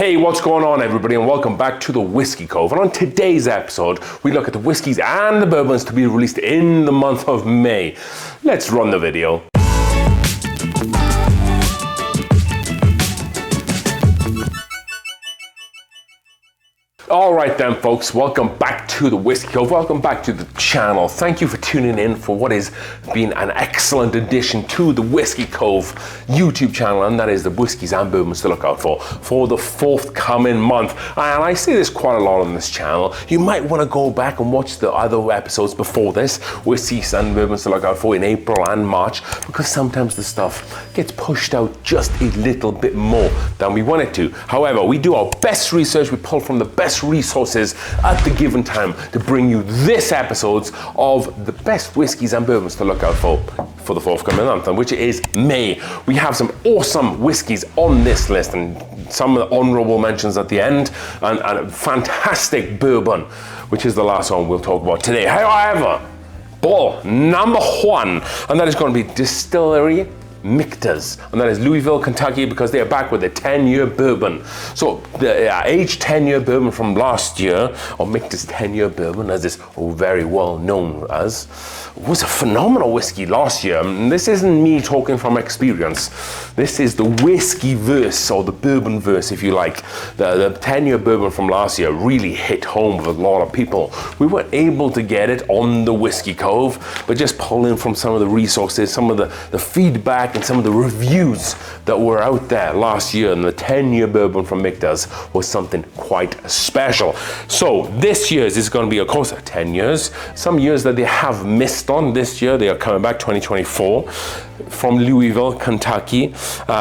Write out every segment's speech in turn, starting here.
Hey, what's going on everybody, and welcome back to the Whiskey Cove. And on today's episode, we look at the whiskies and the bourbons to be released in the month of May. Let's run the video. All right then, folks, welcome back to the Whiskey Cove. Welcome back to the channel. Thank you for tuning in for what has been an excellent addition to the Whiskey Cove YouTube channel, and that is the whiskies and bourbons to look out for the forthcoming month. And I say this quite a lot on this channel. You might want to go back and watch the other episodes before this, whiskies and bourbons to look out for in April and March, because sometimes the stuff gets pushed out just a little bit more than we want it to. However, we do our best research. We pull from the best resources at the given time to bring you this episodes of the best whiskies and bourbons to look out for the forthcoming month, and which is May. We have some awesome whiskies on this list and some honorable mentions at the end, and a fantastic bourbon, which is the last one we'll talk about today. However, ball number one, and that is going to be Distillery Michter's, and that is Louisville, Kentucky, because they are back with a 10-year bourbon. So the aged 10-year bourbon from last year, or Michter's 10-year bourbon, as it's very well known as, was a phenomenal whiskey last year. And this isn't me talking from experience. This is the whiskey verse, or the bourbon verse, if you like. The 10-year bourbon from last year really hit home with a lot of people. We weren't able to get it on the Whiskey Cove, but just pulling from some of the resources, some of the feedback, and some of the reviews that were out there last year, and the 10-year bourbon from Michter's was something quite special. So this year's is going to be, of course, 10 years. Some years that they have missed on. This year they are coming back, 2024, from Louisville, Kentucky,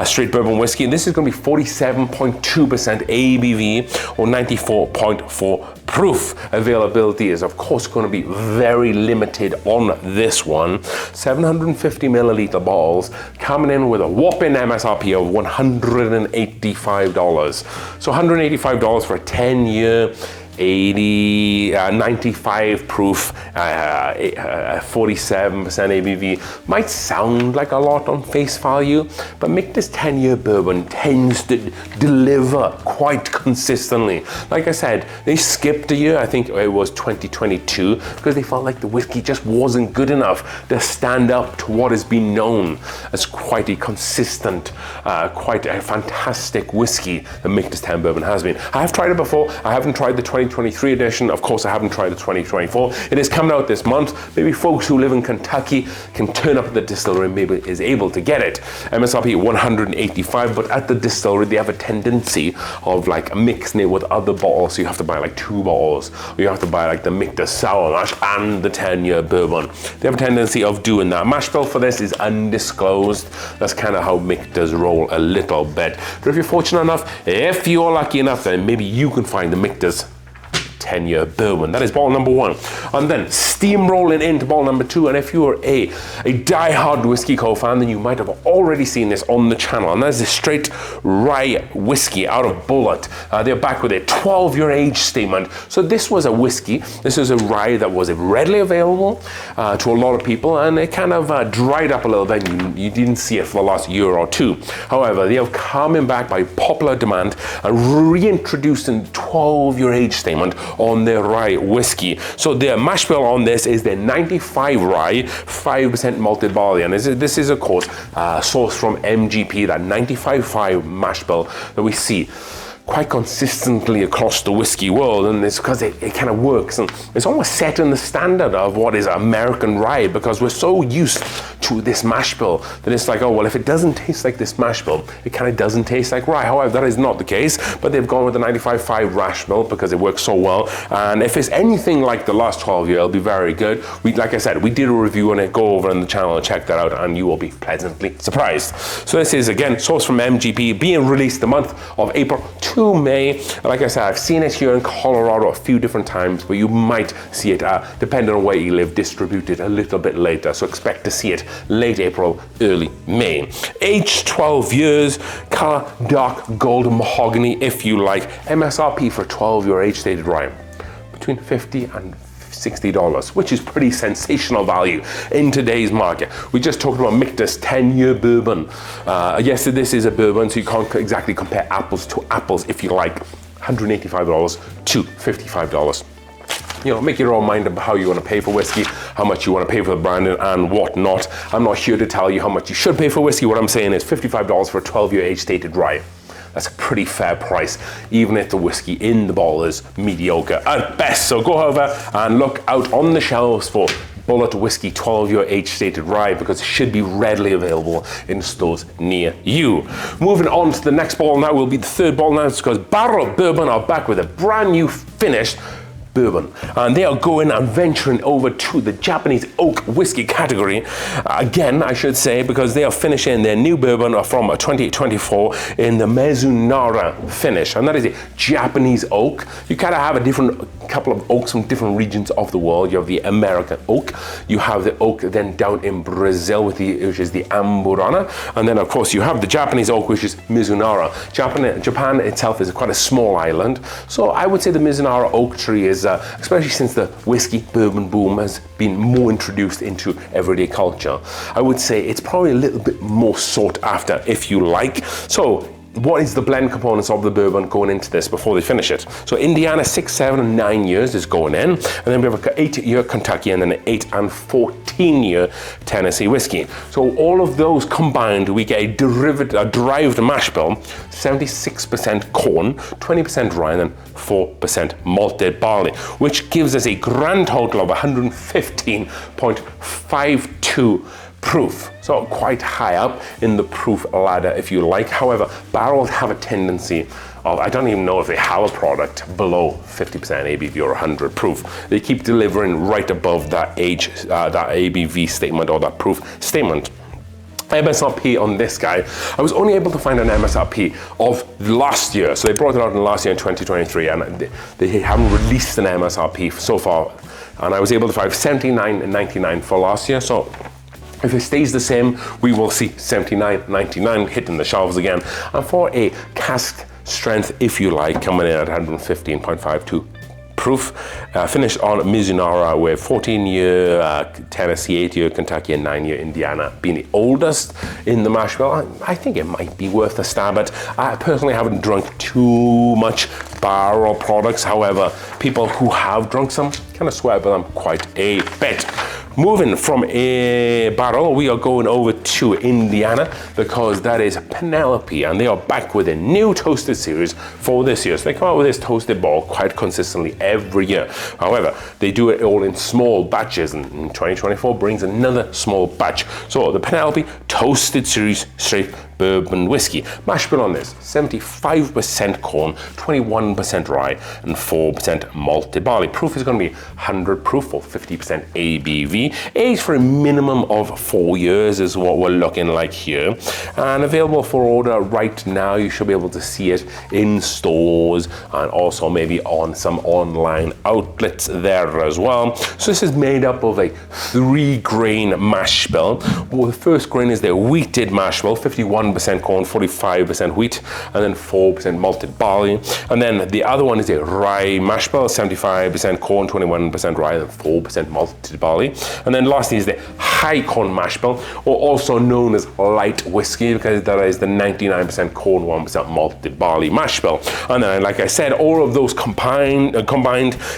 straight bourbon whiskey. And this is going to be 47.2% ABV or 94.4 proof. Availability is, of course, going to be very limited on this one. 750 milliliter bottles, coming in with a whopping MSRP of $185. So $185 for a 10-year, 95 proof, 47% ABV. Might sound like a lot on face value, but Michter's 10-year bourbon tends to deliver quite consistently. Like I said, they skipped a year, I think it was 2022, because they felt like the whiskey just wasn't good enough to stand up to what has been known as quite a consistent, quite a fantastic whiskey that Michter's 10 bourbon has been. I have tried it before. I haven't tried the 2023 edition. Of course, I haven't tried the 2024. It is coming out this month. Maybe folks who live in Kentucky can turn up at the distillery and maybe is able to get it. MSRP 185, but at the distillery they have a tendency of like mixing it with other bottles. So you have to buy like 2 bottles, or you have to buy like the Michter's sour mash and the 10-year bourbon. They have a tendency of doing that. Mash bill for this is undisclosed. That's kind of how Michter's roll a little bit. But if you're fortunate enough, if you're lucky enough, then maybe you can find the Michter's 10-year bourbon. That is bottle number one. And then steamrolling into bottle number two. And if you are a die-hard Whiskey Cove fan, then you might have already seen this on the channel. And that's the straight rye whiskey out of Bulleit. They're back with a 12-year age statement. So this was a whiskey. This is a rye that was readily available to a lot of people, and it kind of dried up a little bit. You didn't see it for the last year or two. However, they have coming back by popular demand and reintroducing 12-year age statement on their rye whiskey. So their mash bill on this is their 95 rye, 5% malted barley, and this is of course sourced from MGP, that 95.5 mash bill that we see quite consistently across the whiskey world, and it's because it kind of works, and it's almost set in the standard of what is American rye, because we're so used to this mash bill that it's like, oh well, if it doesn't taste like this mash bill, it kind of doesn't taste like rye. However, that is not the case, but they've gone with the 95.5 mash bill because it works so well, and if it's anything like the last 12 year, it'll be very good. Like I said, we did a review on it. Go over on the channel and check that out, and you will be pleasantly surprised. So this is again sourced from MGP, being released the month of April to May. Like I said, I've seen it here in Colorado a few different times, but you might see it, depending on where you live, distributed a little bit later. So expect to see it late April, early May. Aged 12 years, color dark gold mahogany, if you like. MSRP for 12-year age stated rye between $50 and $60, which is pretty sensational value in today's market. We just talked about Michter's 10-year bourbon. Yes, this is a bourbon, so you can't exactly compare apples to apples, if you like. $185 to $55. You know, make your own mind about how you want to pay for whiskey, how much you want to pay for the branding and whatnot. I'm not here to tell you how much you should pay for whiskey. What I'm saying is $55 for a 12-year age-stated rye. That's a pretty fair price, even if the whiskey in the bottle is mediocre at best. So go over and look out on the shelves for Bulleit Whiskey 12-year age-stated rye, because it should be readily available in stores near you. Moving on to the next bottle now will be the third bottle now, because Barrel Bourbon are back with a brand new finished bourbon, and they are going and venturing over to the Japanese oak whiskey category again, I should say, because they are finishing their new bourbon from 2024 in the Mizunara finish, and that is a Japanese oak. You kind of have a couple of oaks from different regions of the world. You have the American oak, you have the oak then down in Brazil which is the Amburana, and then of course you have the Japanese oak, which is Mizunara. Japan itself is quite a small island, so I would say the Mizunara oak tree is especially since the whiskey bourbon boom has been more introduced into everyday culture, I would say it's probably a little bit more sought after, if you like. So what is the blend components of the bourbon going into this before they finish it? So Indiana 6, 7, and 9 years is going in, and then we have an 8-year Kentucky and then an 8 and 14-year Tennessee whiskey. So all of those combined, we get a derived mash bill, 76% corn, 20% rye, and then 4% malted barley, which gives us a grand total of 115.52 proof. So quite high up in the proof ladder, if you like. However, barrels have a tendency of, I don't even know if they have a product below 50% ABV or 100 proof. They keep delivering right above that that ABV statement or that proof statement. MSRP on this guy, I was only able to find an MSRP of last year. So they brought it out in last year in 2023, and they haven't released an MSRP so far. And I was able to find $79.99 for last year. So if it stays the same, we will see $79.99 hitting the shelves again. And for a cask strength, if you like, coming in at 115.52 proof, finished on Mizunara with 14-year Tennessee, 8-year Kentucky, and 9-year Indiana being the oldest in the mash bill. I think it might be worth a stab at. I personally haven't drunk too much barrel products. However, people who have drunk some kind of swear by them quite a bit. Moving from a barrel, we are going over to Indiana, because that is Penelope, and they are back with a new toasted series for this year. So they come out with this toasted bottle quite consistently every year. However, they do it all in small batches, and in 2024 brings another small batch. So the Penelope Toasted Series Straight Bourbon Whiskey. Mash bill on this, 75% corn, 21% rye, and 4% malted barley. Proof is going to be 100 proof or 50% ABV. Aged for a minimum of 4 years is what we're looking like here. And available for order right now. You should be able to see it in stores and also maybe on some online outlets there as well. So this is made up of a 3-grain mash bill. Well, the first grain is the wheated mash bill, 51% corn, 45% wheat, and then 4% malted barley. And then the other one is a rye mash bill, 75% corn, 21% rye, and 4% malted barley. And then lastly is the high corn mash bill, or also known as light whiskey, because that is the 99% corn, 1% malted barley mash bill. And then, like I said, all of those combined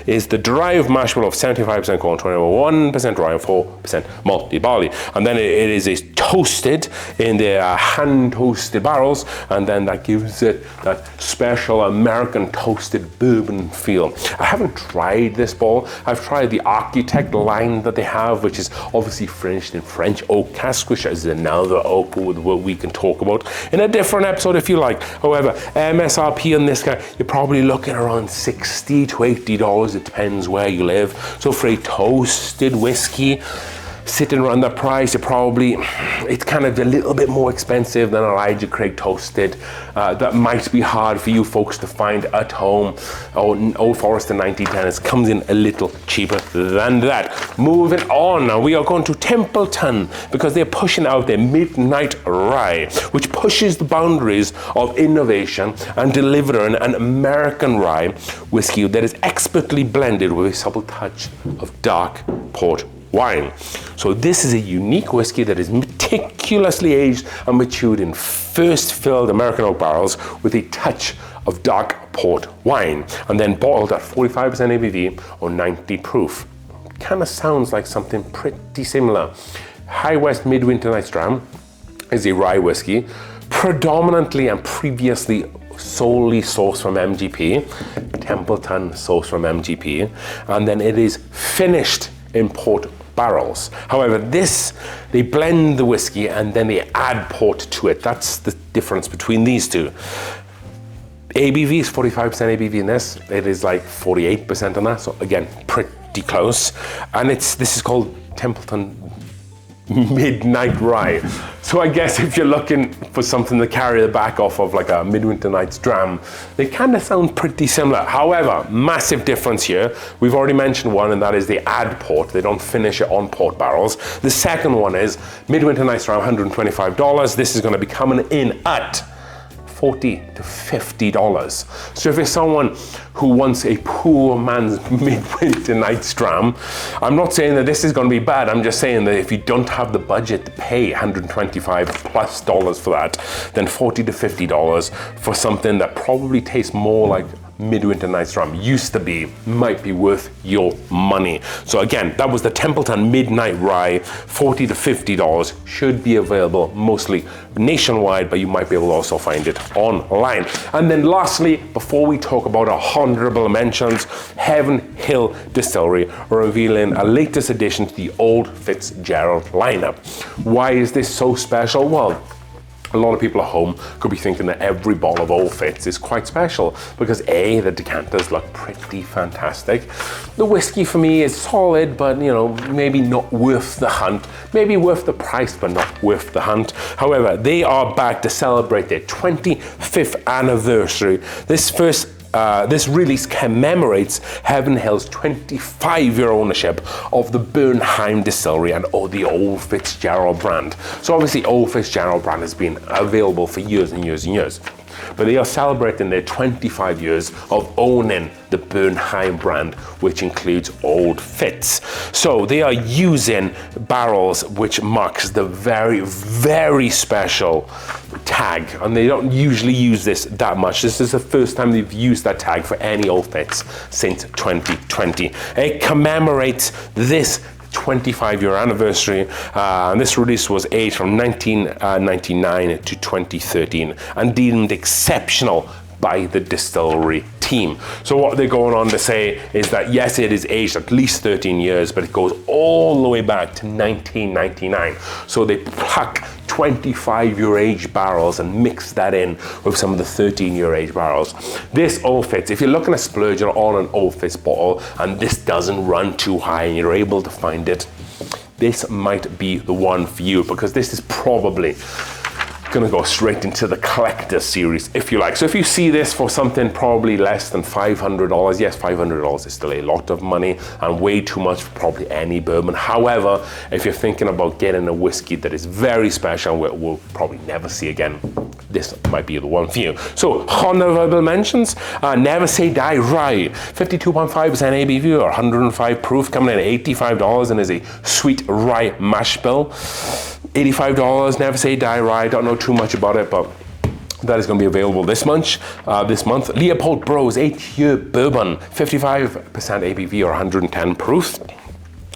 is the derived mash bill of 75% corn, 21% rye, and 4% malted barley. And then it is toasted in the hand toasted barrels, and then that gives it that special American toasted bourbon feel. I haven't tried this bottle. I've tried the Architect line that they have, which is obviously finished in French oak cask, which is another oak what we can talk about in a different episode if you like. However, MSRP on this guy, you're probably looking around $60 to $80. It depends where you live. So for a toasted whiskey, sitting around that price. It's kind of a little bit more expensive than Elijah Craig Toasted. That might be hard for you folks to find at home. Old Forester 1910 comes in a little cheaper than that. Moving on, now we are going to Templeton because they're pushing out their Midnight Rye, which pushes the boundaries of innovation and delivering an American rye whiskey that is expertly blended with a subtle touch of dark port wine. So this is a unique whiskey that is meticulously aged and matured in first filled American oak barrels with a touch of dark port wine, and then bottled at 45% ABV or 90 proof. Kind of sounds like something pretty similar. High West Midwinter Night's Dram is a rye whiskey, predominantly and previously solely sourced from MGP, Templeton sourced from MGP, and then it is finished in port barrels. However, they blend the whiskey and then they add port to it. That's the difference between these two. ABV is 45% ABV in this. It is like 48% on that, so again, pretty close. And this is called Templeton Midnight Rye. So I guess if you're looking for something to carry the back off of like a Midwinter Night's Dram, they kind of sound pretty similar. However, massive difference here. We've already mentioned one, and that is they add port. They don't finish it on port barrels. The second one is Midwinter Night's Dram, $125. This is going to be coming in at $40 to $50. So if you're someone who wants a poor man's Midwinter Night's Dram, I'm not saying that this is going to be bad. I'm just saying that if you don't have the budget to pay $125+ for that, then $40 to $50 for something that probably tastes more like Midwinter Night's Dram used to be, might be worth your money. So again, that was the Templeton Midnight Rye, $40 to $50, should be available mostly nationwide, but you might be able to also find it online. And then lastly, before we talk about our honorable mentions, Heaven Hill Distillery are revealing a latest addition to the Old Fitzgerald lineup. Why is this so special? Well, a lot of people at home could be thinking that every bottle of Old Fitz is quite special because A, the decanters look pretty fantastic. The whiskey for me is solid, but maybe not worth the hunt. Maybe worth the price, but not worth the hunt. However, they are back to celebrate their 25th anniversary. This release commemorates Heaven Hill's 25-year ownership of the Bernheim distillery and the Old Fitzgerald brand. So obviously Old Fitzgerald brand has been available for years and years and years. But they are celebrating their 25 years of owning the Bernheim brand, which includes Old Fitz. So they are using barrels which marks the very, very special tag, and they don't usually use this that much. This is the first time they've used that tag for any Old Fitz since 2020. It commemorates this 25-year anniversary, and this release was aged from 1999 to 2013 and deemed exceptional by the distillery team. So what they're going on to say is that yes, it is aged at least 13 years, but it goes all the way back to 1999. So they pluck 25-year aged barrels and mix that in with some of the 13-year aged barrels. This Old Fitz, if you're looking at splurging on an Old Fitz bottle and this doesn't run too high and you're able to find it, this might be the one for you, because this is probably gonna go straight into the collector series, if you like. So if you see this for something probably less than $500, yes, $500 is still a lot of money and way too much for probably any bourbon. However, if you're thinking about getting a whiskey that is very special and we'll probably never see again, this might be the one for you. So honorable mentions, Never Say Die Rye, 52.5% ABV or 105 proof, coming in at $85 and is a sweet rye mash bill. $85, Never Say Die Rye. Don't know too much about it, but that is going to be available this month. Leopold Bros 8-year bourbon, 55% ABV or 110 proof.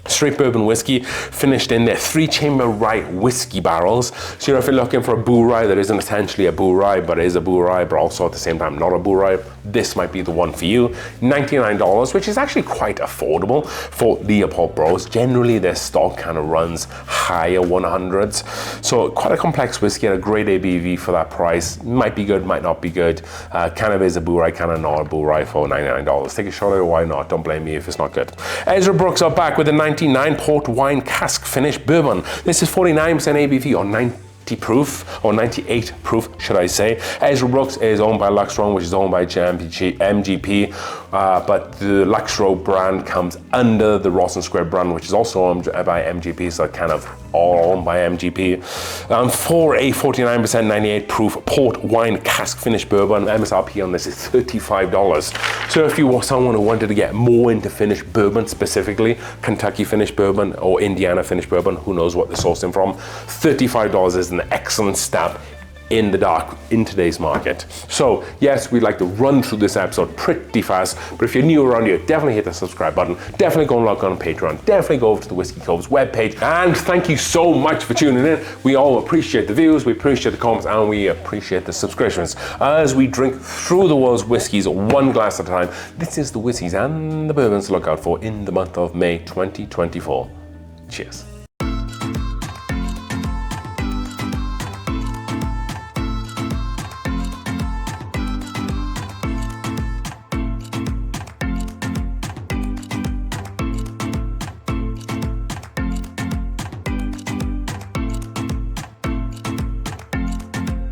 Straight bourbon whiskey, finished in their 3-chamber rye whiskey barrels. So if you're looking for a Boux rye that isn't essentially a Boux rye, but is a Boux rye, but also at the same time not a Boux rye, this might be the one for you. $99, which is actually quite affordable for Leopold Bros. Generally, their stock kind of runs higher 100s. So quite a complex whiskey at a great ABV for that price. Might be good, might not be good. Kind of is a Boux rye, kind of not a Boux rye for $99. Take a shot at it, why not? Don't blame me if it's not good. Ezra Brooks are back with a $1.99 port wine cask finish bourbon. This is 49% ABV or 90 proof, or 98 proof, should I say. Ezra Brooks is owned by Luxro, which is owned by MGP, but the Luxro brand comes under the Ross & Square brand, which is also owned by MGP, so kind of all owned by MGP. For a 49% 98 proof port wine cask finish bourbon, MSRP on this is $35. So if you were someone who wanted to get more into finished bourbon, specifically Kentucky finished bourbon or Indiana finished bourbon, who knows what they're sourcing from, $35 is an excellent stab in the dark in today's market. So yes, we'd like to run through this episode pretty fast, but if you're new around here, definitely hit the subscribe button, definitely go and log on Patreon, definitely go over to the Whiskey Cove's webpage, and thank you so much for tuning in. We all appreciate the views, we appreciate the comments, and we appreciate the subscriptions. As we drink through the world's whiskies one glass at a time, this is the whiskeys and the bourbons to look out for in the month of May 2024. Cheers.